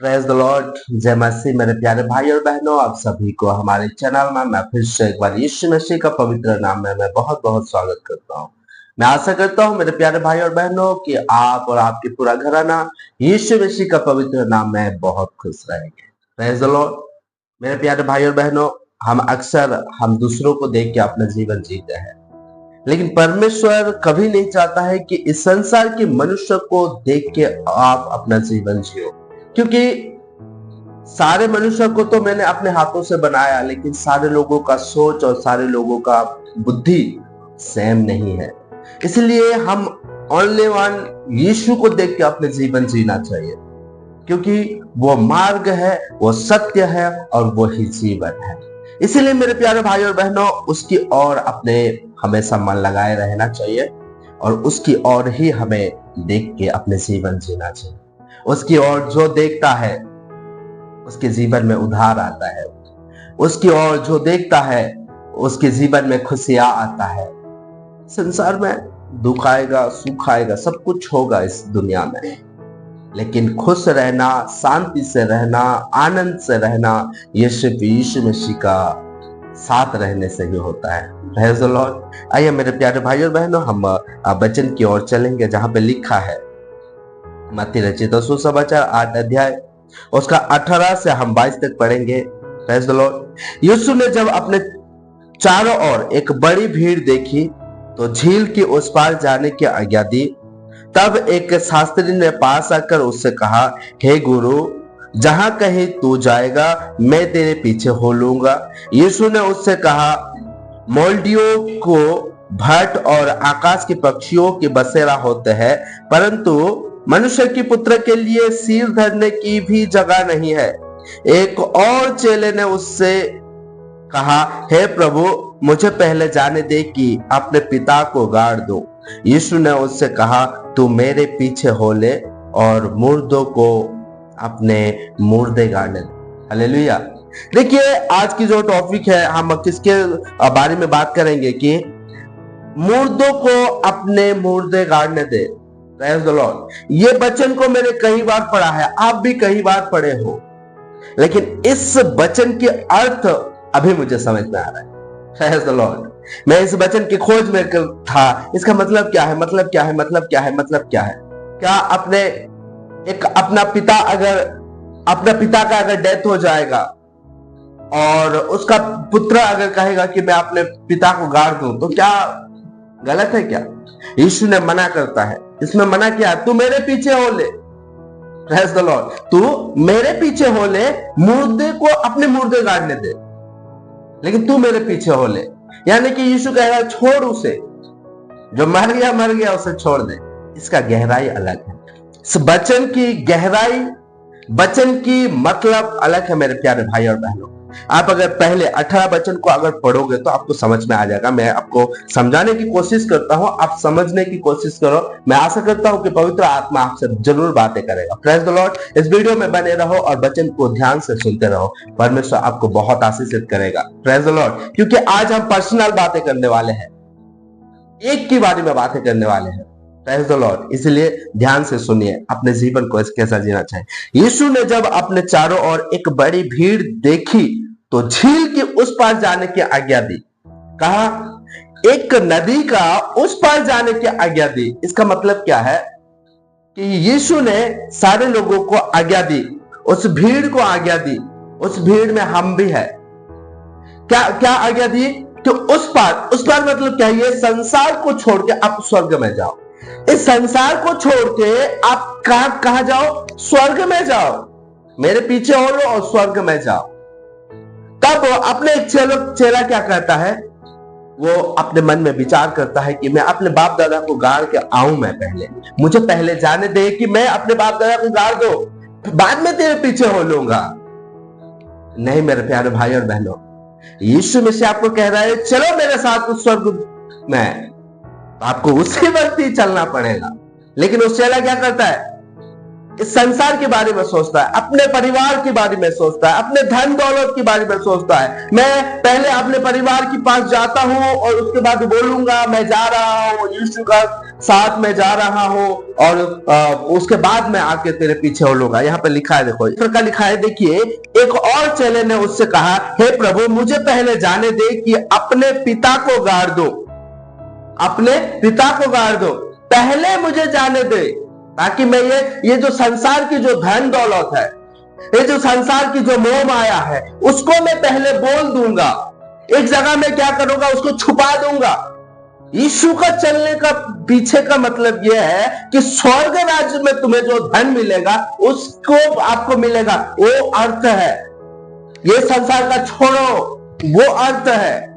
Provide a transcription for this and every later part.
Praise the Lord. जय मसीह। मेरे प्यारे भाई और बहनों, आप सभी को हमारे चैनल में मैं फिर से एक बार यीशु मसीह का पवित्र नाम में मैं बहुत बहुत स्वागत करता हूं। मैं आशा करता हूं मेरे प्यारे भाई और बहनों कि आप और आपके पूरा घराना यीशु मसीह का पवित्र नाम में बहुत खुश रहेंगे। Praise the Lord. मेरे प्यारे भाई और बहनों, हम दूसरों को देख के अपना जीवन जीते हैं, लेकिन परमेश्वर कभी नहीं चाहता है कि इस संसार के मनुष्य को देख के आप अपना जीवन जियो, क्योंकि सारे मनुष्य को तो मैंने अपने हाथों से बनाया, लेकिन सारे लोगों का सोच और सारे लोगों का बुद्धि सेम नहीं है। इसलिए हम ओनली वन यीशु को देख के अपने जीवन जीना चाहिए, क्योंकि वो मार्ग है, वो सत्य है और वो ही जीवन है। इसीलिए मेरे प्यारे भाई और बहनों, उसकी ओर अपने हमेशा मन लगाए रहना चाहिए और उसकी ओर ही हमें देख के अपने जीवन जीना चाहिए। उसकी ओर जो देखता है उसके जीवन में उधार आता है, उसकी ओर जो देखता है उसके जीवन में खुशियां आता है। संसार में दुख आएगा, सुख आएगा, सब कुछ होगा इस दुनिया में, लेकिन खुश रहना, शांति से रहना, आनंद से रहना, ये सिर्फ यीशु मसीह का साथ रहने से ही होता है। Praise the Lord. आइए मेरे प्यारे भाई और बहनों, हम वचन की ओर चलेंगे जहां पे लिखा है मत्ती रचित सुसमाचार 8 अध्याय उसका 18 से हम 22 तक पढ़ेंगे। Praise the Lord. यीशु ने जब अपने चारों ओर एक बड़ी भीड़ देखी तो झील के उस पार जाने की आज्ञा दी। तब एक शास्त्री ने पास आकर उससे कहा, हे गुरु, जहां कहीं तू जाएगा मैं तेरे पीछे हो लूंगा। यीशु ने उससे कहा, मोल्डियों को भट और आकाश के पक्षियों की बसेरा होते हैं, परंतु मनुष्य की पुत्र के लिए सिर धरने की भी जगह नहीं है। एक और चेले ने उससे कहा, हे प्रभु, मुझे पहले जाने दे कि अपने पिता को गाड़ दूं। यीशु ने उससे कहा, तू मेरे पीछे हो ले और मुर्दों को अपने मुर्दे गाड़ने दे। हालेलुया। देखिए, आज की जो टॉपिक है, हम किसके बारे में बात करेंगे कि मुर्दों को अपने मुर्दे गाड़ने दे। Praise the lord. ये वचन को मैंने कई बार पढ़ा है, आप भी कई बार पढ़े हो, लेकिन इस वचन के अर्थ अभी मुझे समझ में आ रहा है। Praise the Lord. मैं इस वचन की खोज में था, इसका मतलब क्या है, मतलब क्या है, मतलब क्या है, मतलब क्या है। क्या अपना पिता का अगर डेथ हो जाएगा और उसका पुत्र अगर कहेगा कि मैं अपने पिता को गाड़ दूं, तो क्या गलत है क्या? यीशु ने मना करता है, इसमें मना किया, तू मेरे पीछे हो ले। Praise the Lord. तू मेरे पीछे हो ले, मुर्दे को अपने मुर्दे गाड़ने दे, लेकिन तू मेरे पीछे हो ले। यानी कि यीशु कह रहा है, छोड़ उसे, जो मर गया उसे छोड़ दे। इसका गहराई अलग है, इस वचन की गहराई, वचन की मतलब अलग है मेरे प्यारे भाई और बहनों। आप अगर पहले 18 वचन को अगर पढ़ोगे तो आपको समझ में आ जाएगा। मैं आपको समझाने की कोशिश करता हूं, आप समझने की कोशिश करो। मैं आशा करता हूं कि पवित्र आत्मा आपसे जरूर बातें करेगा। Praise the Lord. इस वीडियो में बने रहो और वचन को ध्यान से सुनते रहो, परमेश्वर आपको बहुत आशीषित करेगा। Praise the Lord. क्योंकि आज हम पर्सनल बातें करने वाले हैं, एक के बारे में बातें करने वाले हैं। Praise the Lord. इसलिए ध्यान से सुनिए, अपने जीवन को कैसा जीना चाहिए। यीशु ने जब अपने चारों ओर एक बड़ी भीड़ देखी तो झील के उस पार जाने की आज्ञा दी। कहा, एक नदी का उस पार जाने की आज्ञा दी। इसका मतलब क्या है कि यीशु ने सारे लोगों को आज्ञा दी, उस भीड़ को आज्ञा दी। उस भीड़ में हम भी है। क्या आज्ञा दी कि उस पार मतलब क्या है? ये संसार को छोड़ के आप स्वर्ग में जाओ। इस संसार को छोड़ के आप कहां जाओ? स्वर्ग में जाओ। मेरे पीछे हो लो और स्वर्ग में जाओ। तब अपने एक चेला क्या कहता है? वो अपने मन में विचार करता है कि मैं अपने बाप दादा को गाड़ के आऊं, मुझे पहले जाने दे कि मैं अपने बाप दादा को गाड़ दो, बाद में तेरे पीछे हो लूंगा। नहीं मेरे प्यारे भाई और बहनों, यीशु मसीह आपको कह रहा है, चलो मेरे साथ उस स्वर्ग में। आपको उसी वक्त ही चलना पड़ेगा। लेकिन उस चेला क्या करता है? इस संसार के बारे में सोचता है, अपने परिवार के बारे में सोचता है, अपने धन दौलत के बारे में सोचता है। मैं पहले अपने परिवार के पास जाता हूं और उसके बाद बोलूंगा मैं जा रहा हूं, यीशु का साथ में जा रहा हूं और उसके बाद मैं आके तेरे पीछे हो लूंगा। यहाँ पे लिखा है, देखो इस प्रकार लिखा है, देखिए एक और चेले ने उससे कहा, हे प्रभु मुझे पहले जाने दे कि अपने पिता को गाड़ दो, अपने पिता को गाड़ दो, पहले मुझे जाने दे, ताकि मैं ये जो संसार की जो धन दौलत है, ये जो संसार की जो मोह माया है, उसको मैं पहले बोल दूंगा, एक जगह में क्या करूंगा, उसको छुपा दूंगा। यीशु का चलने का पीछे का मतलब यह है कि स्वर्ग राज्य में तुम्हें जो धन मिलेगा उसको आपको मिलेगा, वो अर्थ है। ये संसार का छोड़ो, वो अर्थ है।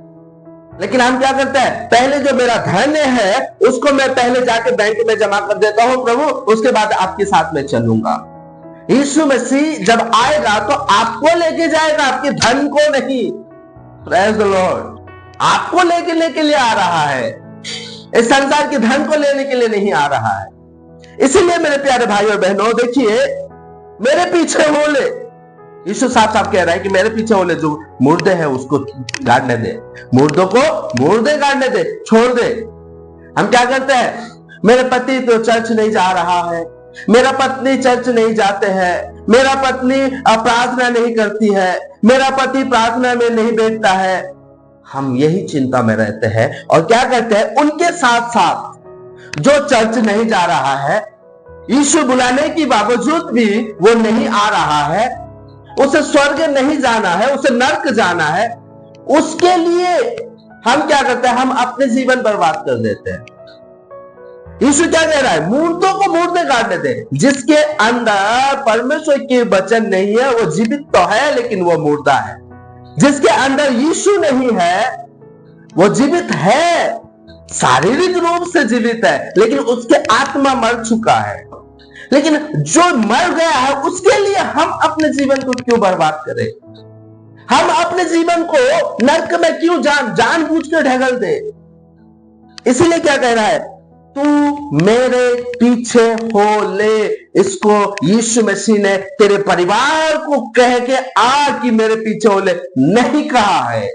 लेकिन हम क्या करते हैं, पहले जो मेरा धन है उसको मैं पहले जाके बैंक में जमा कर देता हूं प्रभु, उसके बाद आपके साथ में चलूंगा। यीशु मसीह जब आएगा तो आपको लेके जाएगा, आपके धन को नहीं। Praise the Lord. आपको लेके के लिए आ रहा है, इस संसार के धन को लेने के लिए नहीं आ रहा है। इसीलिए मेरे प्यारे भाई और बहनों, देखिए मेरे पीछे हो ले। यीशु साफ साफ कह रहा है कि मेरे पीछे हो ले, जो मुर्दे हैं उसको गाड़ने दे, मुर्दों को मुर्दे गाड़ने दे, छोड़ दे। हम क्या करते हैं, मेरे पति तो चर्च नहीं जा रहा है, मेरा पत्नी चर्च नहीं जाते हैं, मेरा पत्नी प्रार्थना नहीं करती है, मेरा पति प्रार्थना में नहीं बैठता है। हम यही चिंता में रहते हैं और क्या करते हैं, उनके साथ साथ जो चर्च नहीं जा रहा है, यीशु बुलाने के बावजूद भी वो नहीं आ रहा है, उसे स्वर्ग नहीं जाना है, उसे नर्क जाना है, उसके लिए हम क्या करते हैं, हम अपने जीवन बर्बाद कर देते हैं। यीशु क्या कह रहा है, मुर्दों को मुर्दे गाड़ने दे। जिसके अंदर परमेश्वर के वचन नहीं है वो जीवित तो है लेकिन वो मुर्दा है। जिसके अंदर यीशु नहीं है वो जीवित है, शारीरिक रूप से जीवित है, लेकिन उसके आत्मा मर चुका है। लेकिन जो मर गया है उसके लिए हम अपने जीवन को क्यों बर्बाद करें, हम अपने जीवन को नरक में क्यों जानबूझ कर ढकेल दे। इसीलिए क्या कह रहा है, तू मेरे पीछे हो ले। इसको यीशु मसीह ने तेरे परिवार को कह के आ कि मेरे पीछे हो ले नहीं कहा है,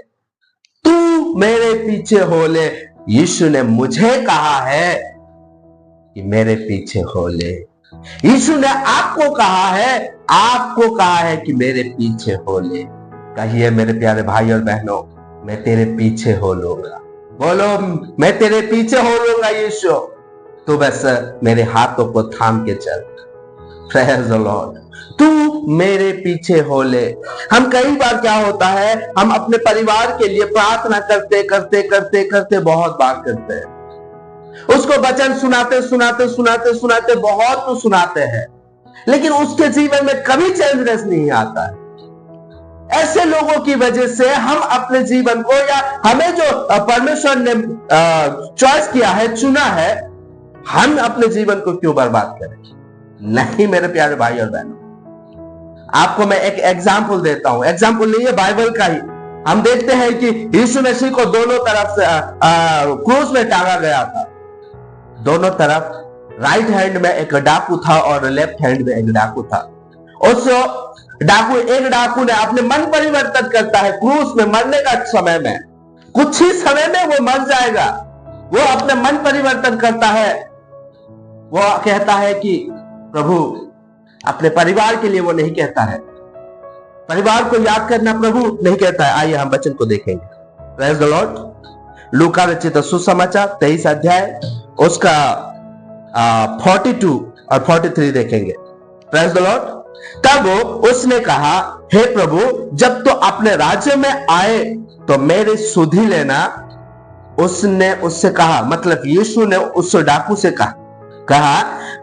तू मेरे पीछे हो ले। यीशु ने मुझे कहा है कि मेरे पीछे हो ले। यीशु ने आपको कहा है कि मेरे पीछे हो ले। कहिए मेरे प्यारे भाई और बहनों, मैं तेरे पीछे हो लूंगा। बोलो, मैं तेरे पीछे हो लूंगा यीशु, तू बस मेरे हाथों को थाम के चल। Praise the Lord. तू मेरे पीछे हो ले। हम कई बार क्या होता है, हम अपने परिवार के लिए प्रार्थना करते करते करते करते बहुत बार करते हैं, उसको वचन सुनाते सुनाते सुनाते सुनाते बहुत तो सुनाते हैं, लेकिन उसके जीवन में कभी चेंजनेस नहीं आता है। ऐसे लोगों की वजह से हम अपने जीवन को, या हमें जो परमेश्वर ने चॉइस किया है, चुना है, हम अपने जीवन को क्यों बर्बाद करें। नहीं मेरे प्यारे भाई और बहनों, आपको मैं एक एग्जाम्पल देता हूं। एग्जाम्पल नहीं है, बाइबल का ही। हम देखते हैं कि यीशु मसीह को दोनों तरफ से क्रूस में टांगा गया था। दोनों तरफ राइट हैंड में एक डाकू था और लेफ्ट हैंड में एक डाकू था। उस एक डाकू ने अपने मन परिवर्तन करता है क्रूस में मरने का समय में, कुछ ही समय में वो मर जाएगा। वो अपने मन परिवर्तन करता है, वो कहता है कि प्रभु, अपने परिवार के लिए वो नहीं कहता है, परिवार को याद करना प्रभु नहीं कहता है। आइए हम वचन को देखेंगे। Praise the Lord. लूका रचित सुसमाचार 23 अध्याय उसका 42 और 43 देखेंगे। Praise the Lord. तब उसने कहा, हे प्रभु, जब तो अपने राज्य में आए तो मेरी सुधि लेना। उसने उससे कहा, मतलब यीशु ने उस डाकू से कहा,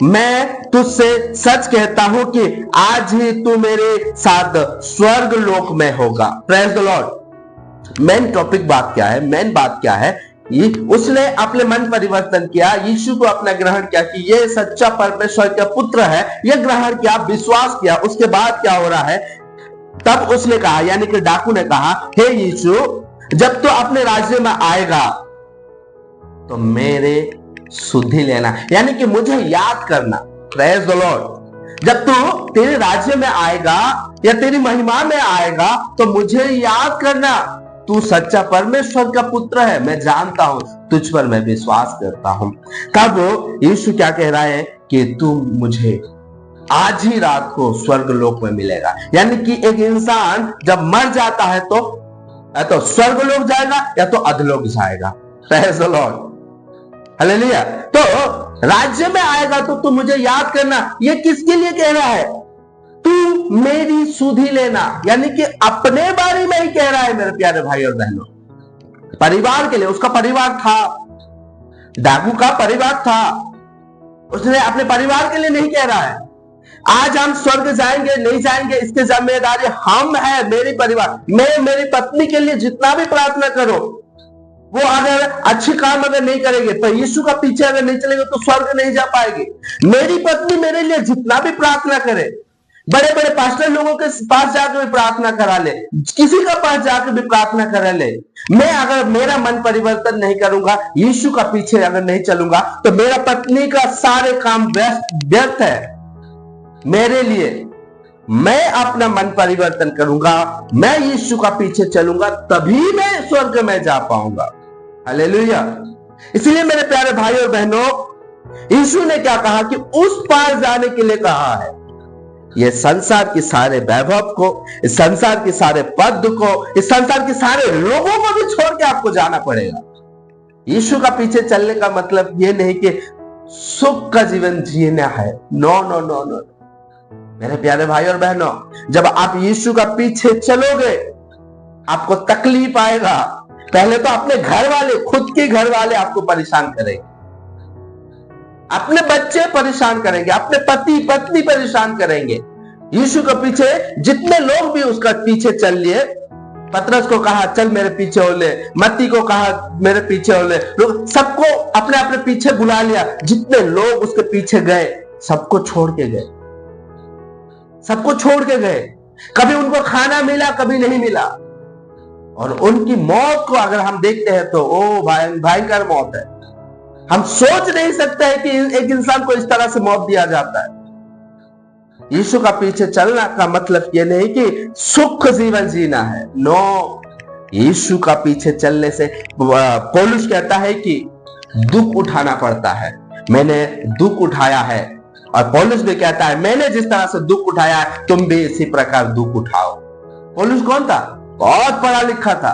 मैं तुझसे सच कहता हूं कि आज ही तू मेरे साथ स्वर्ग लोक में होगा। Praise the Lord. Main topic बात क्या है, मेन बात क्या है, उसने अपने मन परिवर्तन किया, यीशु को अपना ग्रहण किया कि ये सच्चा परमेश्वर का पुत्र है, ये ग्रहण किया, विश्वास किया। उसके बाद क्या हो रहा है, तब उसने कहा, यानी कि डाकू ने कहा, हे यीशु, जब तो अपने राज्य में आएगा तो मेरे सुधि लेना, यानी कि मुझे याद करना। Praise the Lord. जब तू तेरे राज्य में आएगा या तेरी महिमा में आएगा तो मुझे याद करना। तू सच्चा परमेश्वर का पुत्र है, मैं जानता हूं, तुझ पर मैं विश्वास करता हूं। तब यीशु क्या कह रहा है कि तू मुझे आज ही रात को स्वर्ग लोक में मिलेगा। यानी कि एक इंसान जब मर जाता है तो या तो स्वर्ग लोक जाएगा या तो अधलोक जाएगा। Praise the Lord, hallelujah. तो राज्य में आएगा तो तू मुझे याद करना। ये किसके लिए कह रहा है? तू मेरी सुधि लेना, यानी कि अपने बारे में ही कह रहा है मेरे प्यारे भाई और बहनों। परिवार के लिए, उसका परिवार था, डाकू का परिवार था, उसने अपने परिवार के लिए नहीं कह रहा है। आज हम स्वर्ग जाएंगे नहीं जाएंगे इसकी जिम्मेदारी हम है, मेरी परिवार, मैं मेरी पत्नी के लिए जितना भी प्रार्थना करो, वो अगर अच्छी काम अगर नहीं करेंगे तो यीशु का पीछे अगर नहीं चलेंगे तो स्वर्ग नहीं जा पाएंगे। मेरी पत्नी मेरे लिए जितना भी प्रार्थना करे, बड़े बड़े पास्टर लोगों के पास जाकर भी प्रार्थना करा ले, किसी का पास जाकर भी प्रार्थना करा ले, मैं अगर मेरा मन परिवर्तन नहीं करूंगा, यीशु का पीछे अगर नहीं चलूंगा, तो मेरा पत्नी का सारे काम व्यर्थ है। मेरे लिए मैं अपना मन परिवर्तन करूंगा, मैं यीशु का पीछे चलूंगा, तभी मैं स्वर्ग में जा पाऊंगा। हालेलुया। इसलिए मेरे प्यारे भाई और बहनों, यीशु ने क्या कहा कि उस पार जाने के लिए कहा है। ये संसार के सारे वैभव को, इस संसार के सारे पद को, इस संसार के सारे लोगों को भी छोड़ के आपको जाना पड़ेगा। यीशु का पीछे चलने का मतलब ये नहीं कि सुख का जीवन जीना है। No no no no. मेरे प्यारे भाई और बहनों, जब आप यीशु का पीछे चलोगे आपको तकलीफ आएगा। पहले तो अपने घर वाले, खुद के घर वाले आपको परेशान करेंगे, अपने बच्चे परेशान करेंगे, अपने पति पत्नी परेशान करेंगे। यीशु के पीछे जितने लोग भी उसका पीछे चल लिए, पतरस को कहा चल मेरे पीछे हो ले, मत्ती को कहा मेरे पीछे हो ले, लोग सबको अपने अपने पीछे बुला लिया। जितने लोग उसके पीछे गए सबको छोड़ के गए, सबको छोड़ के गए। कभी उनको खाना मिला, कभी नहीं मिला। और उनकी मौत को अगर हम देखते हैं तो ओ भयंकर मौत है। हम सोच नहीं सकते हैं कि एक इंसान को इस तरह से मौत दिया जाता है। यीशु का पीछे चलना का मतलब ये नहीं कि सुख जीवन जीना है। नो, यीशु का पीछे चलने से पौलुस कहता है कि दुख उठाना पड़ता है। मैंने दुख उठाया है, और पौलुस भी कहता है मैंने जिस तरह से दुख उठाया है तुम भी इसी प्रकार दुख उठाओ। पौलुस कौन था? बहुत पढ़ा लिखा था,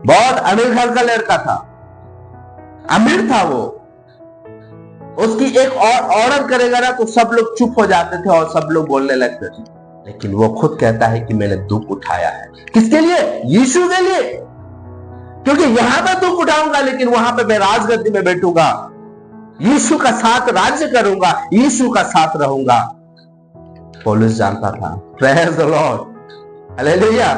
बहुत अमीर घर का लड़का था, अमीर था वो। उसकी एक और ऑर्डर करेगा ना तो सब लोग चुप हो जाते थे और सब लोग बोलने लगते थे, लेकिन वो खुद कहता है कि मैंने दुख उठाया है। किसके लिए? यीशु के लिए। क्योंकि यहां पर दुख उठाऊंगा लेकिन वहां पे मैं राजगद्दी में बैठूंगा, यीशु का साथ राज्य करूंगा, यीशु का साथ रहूंगा। पौलुस जानता था। Praise the Lord, hallelujah.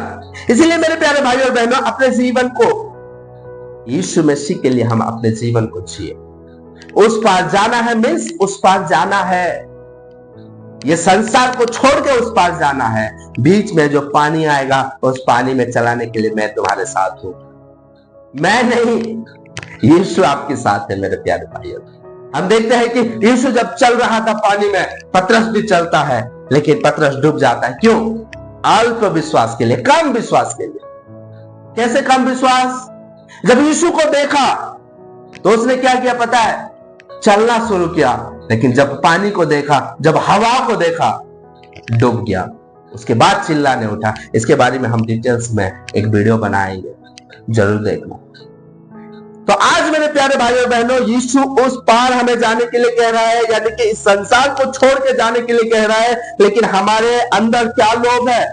इसलिए मेरे प्यारे भाई और बहनों, अपने जीवन को यीशु मसीह के लिए हम अपने जीवन को जिए। उस पार जाना है मीन्स उस पार जाना है, ये संसार को छोड़ के उस पार जाना है। बीच में जो पानी आएगा उस पानी में चलाने के लिए मैं तुम्हारे साथ हूं। मैं नहीं, यीशु आपके साथ है मेरे प्यारे भाइयों। हम देखते हैं कि यीशु जब चल रहा था पानी में, पतरस भी चलता है लेकिन पतरस डूब जाता है। क्यों? अल्प विश्वास के लिए, कम विश्वास के लिए। कैसे कम विश्वास? जब यीशु को देखा तो उसने क्या किया पता है? चलना शुरू किया, लेकिन जब पानी को देखा, जब हवा को देखा, डूब गया। उसके बाद चिल्लाने उठा। इसके बारे में हम डिटेल्स में एक वीडियो बनाएंगे, जरूर देखना। तो आज मेरे प्यारे भाइयों और बहनों, यीशु उस पार हमें जाने के लिए कह रहा है, यानी कि इस संसार को छोड़ के जाने के लिए कह रहा है। लेकिन हमारे अंदर क्या लोभ है?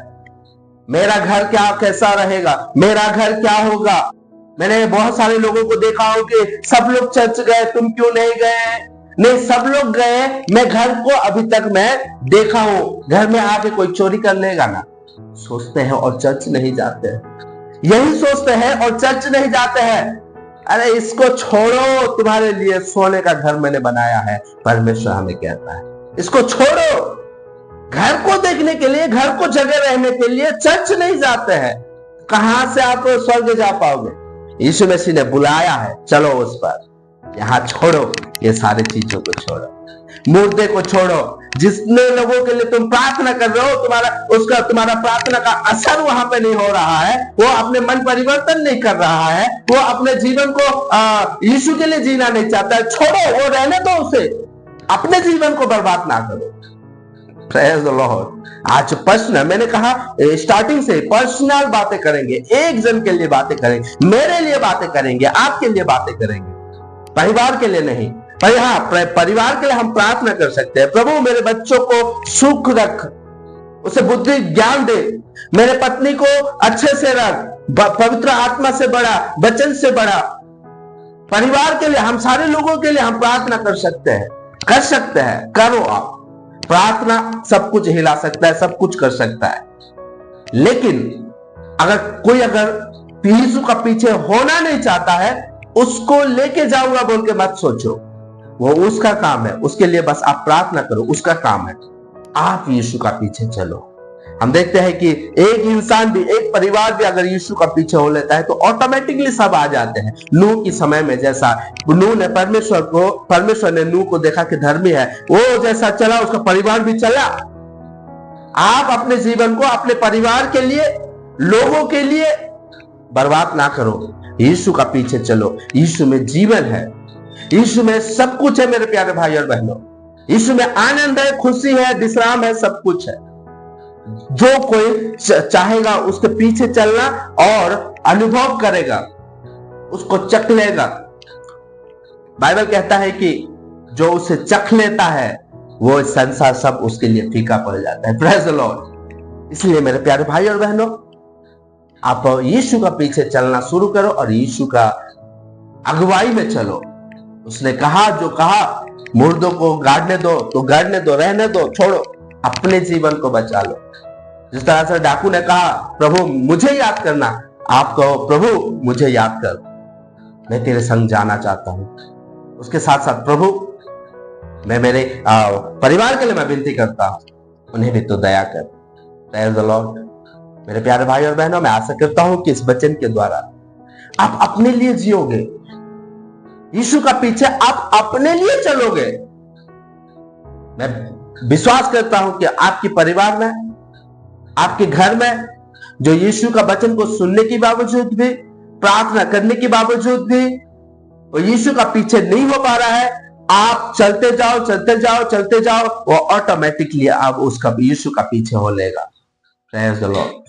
मेरा घर क्या कैसा रहेगा, मेरा घर क्या होगा। मैंने बहुत सारे लोगों को देखा हो कि सब लोग चर्च गए, तुम क्यों नहीं गए? नहीं, सब लोग गए, मैं घर को अभी तक मैं देखा हूं, घर में आके कोई चोरी कर लेगा ना, सोचते हैं और चर्च नहीं जाते हैं। यही सोचते हैं और चर्च नहीं जाते हैं। अरे इसको छोड़ो, तुम्हारे लिए सोने का घर मैंने बनाया है, परमेश्वर हमें कहता है। इसको छोड़ो, घर को देखने के लिए, घर को जगह रहने के लिए चर्च नहीं जाते हैं। कहां से आप स्वर्ग जा पाओगे? यीशु मसीह ने बुलाया है, चलो उस पर। यहां छोड़ो, ये सारी चीजों को छोड़ो। मुर्दे को छोड़ो। जितने लोगों के लिए तुम प्रार्थना कर रहे हो, तुम्हारा प्रार्थना का असर वहां पे नहीं हो रहा है, वो अपने मन परिवर्तन नहीं कर रहा है, वो अपने जीवन को यीशु के लिए जीना नहीं चाहता है, छोड़ो, वो रहने दो उसे। अपने जीवन को बर्बाद ना करो। Praise the Lord. आज पर्सनल, मैंने कहा स्टार्टिंग से पर्सनल बातें करेंगे, एक जन के लिए बातें करेंगे, मेरे लिए बातें करेंगे, आपके लिए बातें करेंगे, परिवार के लिए नहीं। पर हाँ, परिवार के लिए हम प्रार्थना कर सकते हैं, प्रभु मेरे बच्चों को सुख रख, उसे बुद्धि ज्ञान दे, मेरे पत्नी को अच्छे से रख, पवित्र आत्मा से बड़ा, वचन से बड़ा। परिवार के लिए, हम सारे लोगों के लिए हम प्रार्थना कर सकते हैं, कर सकते हैं। करो आप प्रार्थना, सब कुछ हिला सकता है, सब कुछ कर सकता है। लेकिन अगर यीशु का पीछे होना नहीं चाहता है, उसको लेके जाऊंगा बोल के मत सोचो, वो उसका काम है, उसके लिए बस आप प्रार्थना करो, उसका काम है। आप यीशु का पीछे चलो। हम देखते हैं कि एक इंसान भी, एक परिवार भी अगर यीशु का पीछे हो लेता है तो ऑटोमेटिकली सब आ जाते हैं। नूह के समय में जैसा नूह ने परमेश्वर ने नूह को देखा कि धर्मी है, वो जैसा चला उसका परिवार भी चला। आप अपने जीवन को अपने परिवार के लिए, लोगों के लिए बर्बाद ना करो, यीशु का पीछे चलो। यीशु में जीवन है, यीशु में सब कुछ है मेरे प्यारे भाई और बहनों। यीशु में आनंद है, खुशी है, विश्राम है, सब कुछ है। जो कोई चाहेगा उसके पीछे चलना और अनुभव करेगा, उसको चख लेगा। बाइबल कहता है कि जो उसे चख लेता है वो संसार सब उसके लिए फीका पड़ जाता है। Praise the Lord. इसलिए मेरे प्यारे भाई और बहनों, आप यीशु का पीछे चलना शुरू करो और यीशु का अगुवाई में चलो। उसने कहा, जो कहा, मुर्दों को गाड़ने दो तो गाड़ने दो, रहने दो, छोड़ो, अपने जीवन को बचा लो। जिस तरह से डाकू ने कहा, प्रभु मुझे याद करना, आप कहो, प्रभु मुझे याद कर, मैं तेरे संग जाना चाहता हूं। उसके साथ साथ प्रभु, मैं मेरे परिवार के लिए मैं विनती करता हूं, उन्हें भी तो दया कर। Praise the Lord. मेरे प्यारे भाई और बहनों, मैं आशा करता हूं कि इस वचन के द्वारा आप अपने लिए जियोगे, यीशु का पीछे आप अपने लिए चलोगे। मैं विश्वास करता हूं कि आपके परिवार में, आपके घर में, जो यीशु का वचन को सुनने के बावजूद भी, प्रार्थना करने के बावजूद भी वो यीशु का पीछे नहीं हो पा रहा है, आप चलते जाओ, चलते जाओ, चलते जाओ, वो ऑटोमेटिकली आप उसका, यीशु का पीछे हो लेगा। Praise the Lord.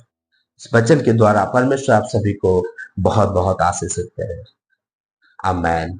इस वचन के द्वारा परमेश्वर आप सभी को बहुत बहुत आशीष देते हैं। आमीन।